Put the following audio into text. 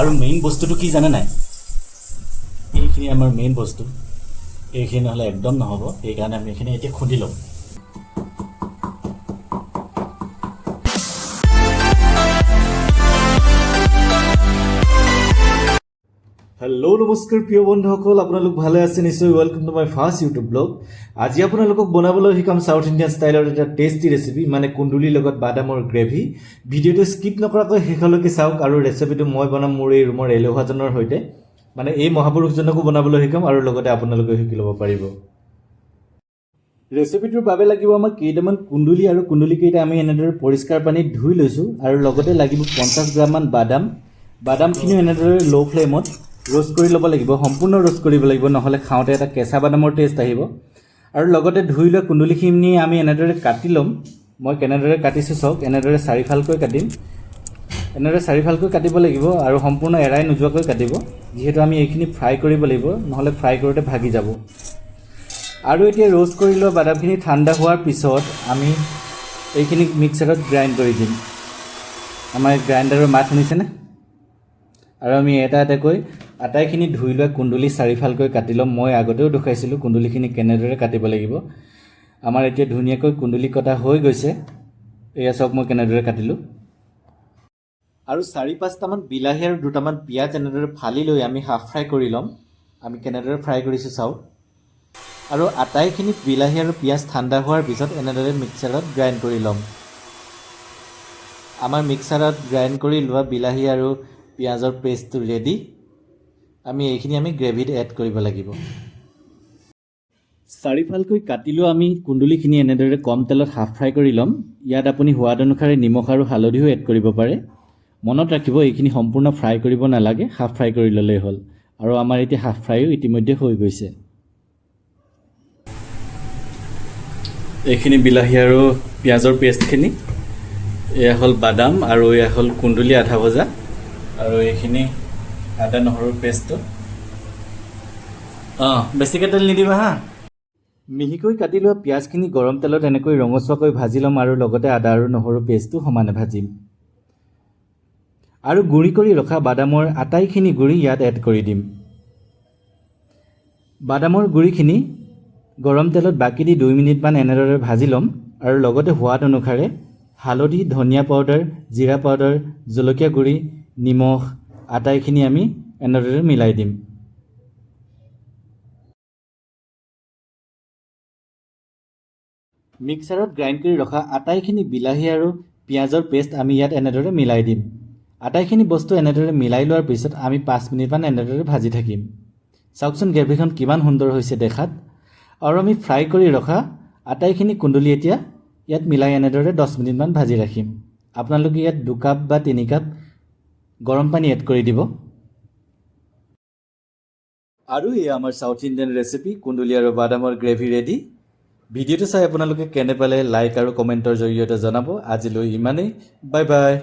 আৰু মেইন বস্তুটো কি জানে নাই, এইখিনি আমাৰ মেইন বস্তু, এইখিনি নহ'লে একদম নহ'ব। সেইকাৰণে আমি এইখিনি এতিয়া খুন্দি ল'ম। হেল্ল' নমস্কাৰ প্ৰিয় বন্ধুসকল, আপোনালোক ভালে আছে নিশ্চয়। Welcome to my first YouTube blog. আজি আপোনালোকক বনাবলৈ শিকাম চাউথ ইণ্ডিয়ান ষ্টাইলৰ এটা টেষ্টি ৰেচিপি, মানে কুন্দুলিৰ লগত বাদামৰ গ্ৰেভি। ভিডিঅ'টো স্কিপ নকৰাকৈ শেষলৈকে চাওক। আৰু ৰেচিপিটো মই বনাম মোৰ এই ৰুমৰ এলেহুৱাজনৰ সৈতে, মানে এই মহাপুৰুষজনকো বনাবলৈ শিকাম আৰু লগতে আপোনালোকেও শিকি ল'ব পাৰিব। ৰেচিপিটোৰ বাবে লাগিব আমাক কেইটামান কুন্দুলি, আৰু কুন্দুলিকেইটা আমি এনেদৰে পৰিষ্কাৰ পানীত ধুই লৈছোঁ। আৰু লগতে লাগিব 50 গ্ৰামমান বাদাম। বাদামখিনিও এনেদৰে ল' ফ্লেমত ৰোষ্ট কৰি ল'ব লাগিব, সম্পূৰ্ণ ৰোষ্ট কৰিব লাগিব, নহ'লে খাওঁতে এটা কেঁচা বাদামৰ টেষ্ট আহিব। আৰু লগতে ধুই লোৱা কুন্দুলিখিনি আমি এনেদৰে কাটি ল'ম। মই কেনেদৰে কাটিছোঁ চাওক, এনেদৰে 4 ফালকৈ কাটিম। এনেদৰে 4 ফালকৈ কাটিব লাগিব আৰু সম্পূৰ্ণ এৰাই নোযোৱাকৈ কাটিব, যিহেতু আমি এইখিনি ফ্ৰাই কৰিব লাগিব, নহ'লে ফ্ৰাই কৰোঁতে ভাগি যাব। আৰু এতিয়া ৰোষ্ট কৰি লোৱা বাদামখিনি ঠাণ্ডা হোৱাৰ পিছত আমি এইখিনি মিক্সাৰত গ্ৰাইণ্ড কৰি দিম। আমাৰ গ্ৰাইণ্ডাৰৰ মাত শুনিছেনে? আৰু আমি এটা এটাকৈ আটাইখিনি ধুই লোৱা কুন্দুলি 4 ফালকৈ কাটি ল'ম। মই আগতেও দেখুৱাইছিলোঁ কুন্দুলিখিনি কেনেদৰে কাটিব লাগিব। আমাৰ এতিয়া ধুনীয়াকৈ কুন্দুলি কটা হৈ গৈছে। এয়া চাওক মই কেনেদৰে কাটিলোঁ। আৰু 4-5টামান বিলাহী আৰু 2টামান পিঁয়াজ এনেদৰে ফালি লৈ আমি হাফ ফ্ৰাই কৰি ল'ম। আমি কেনেদৰে ফ্ৰাই কৰিছোঁ চাওক। আৰু আটাইখিনি বিলাহী আৰু পিঁয়াজ ঠাণ্ডা হোৱাৰ পিছত এনেদৰে মিক্সাৰত গ্ৰাইণ্ড কৰি ল'ম। আমাৰ মিক্সাৰত গ্ৰাইণ্ড কৰি লোৱা বিলাহী আৰু পিঁয়াজৰ পেষ্টটো ৰেডি। আমি এইখিনি গ্ৰেভিত এড কৰিব লাগিব। 4 ফালকৈ কাটি লোৱা আমি কুন্দুলিখিনি এনেদৰে কম তেলত হাফ ফ্ৰাই কৰি ল'ম। ইয়াত আপুনি সোৱাদ অনুসাৰে নিমখ আৰু হালধিও এড কৰিব পাৰে। মনত ৰাখিব, এইখিনি সম্পূৰ্ণ ফ্ৰাই কৰিব নালাগে, হাফ ফ্ৰাই কৰি ল'লেই হ'ল। আৰু আমাৰ এতিয়া হাফ ফ্ৰাইও ইতিমধ্যে হৈ গৈছে। এইখিনি বিলাহী আৰু পিঁয়াজৰ পেষ্টখিনি, এয়া হ'ল বাদাম, আৰু এয়া হ'ল কুন্দুলি আধা ভজা, আৰু এইখিনি আদা নহৰুৰ পেষ্টটো। বেছিকৈ তেল নিদিবা হা। মিহিকৈ কাটি লোৱা পিঁয়াজখিনি গৰম তেলত এনেকৈ ৰঙচুৱাকৈ ভাজি ল'ম, আৰু লগতে আদা আৰু নহৰু পেষ্টটো সমানে ভাজিম। আৰু গুড়ি কৰি ৰখা বাদামৰ আটাইখিনি গুড়ি ইয়াত এড কৰি দিম। বাদামৰ গুড়িখিনি গৰম তেলত বাকি দি 2 মিনিটমান এনেদৰে ভাজি ল'ম। আৰু লগতে সোৱাদ অনুসাৰে হালধি, ধনিয়া পাউডাৰ, জিৰা পাউডাৰ, জলকীয়া গুড়ি, নিমখ আটাইখিনি আমি এনেদৰে মিলাই দিম। মিক্সাৰত গ্ৰাইণ্ড কৰি ৰখা আটাইখিনি বিলাহী আৰু পিঁয়াজৰ পেষ্ট আমি ইয়াত এনেদৰে মিলাই দিম। আটাইখিনি বস্তু এনেদৰে মিলাই লোৱাৰ পিছত আমি 5 মিনিটমান এনেদৰে ভাজি থাকিম। চাওকচোন গ্ৰেভিখন কিমান সুন্দৰ হৈছে দেখাত। আৰু আমি ফ্ৰাই কৰি ৰখা আটাইখিনি কুন্দুলি এতিয়া ইয়াত মিলাই এনেদৰে 10 মিনিটমান ভাজি ৰাখিম। আপোনালোকে ইয়াত 2 কাপ বা 3 কাপ গৰম পানী এড কৰি দিব। আৰু এয়া আমাৰ চাউথ ইণ্ডিয়ান ৰেচিপি কুন্দুলি আৰু বাদামৰ গ্ৰেভি ৰেডি। ভিডিঅ'টো চাই আপোনালোকে কেনে পালে লাইক আৰু কমেণ্টৰ জৰিয়তে জনাব। আজিলৈ ইমানেই, বাই বাই।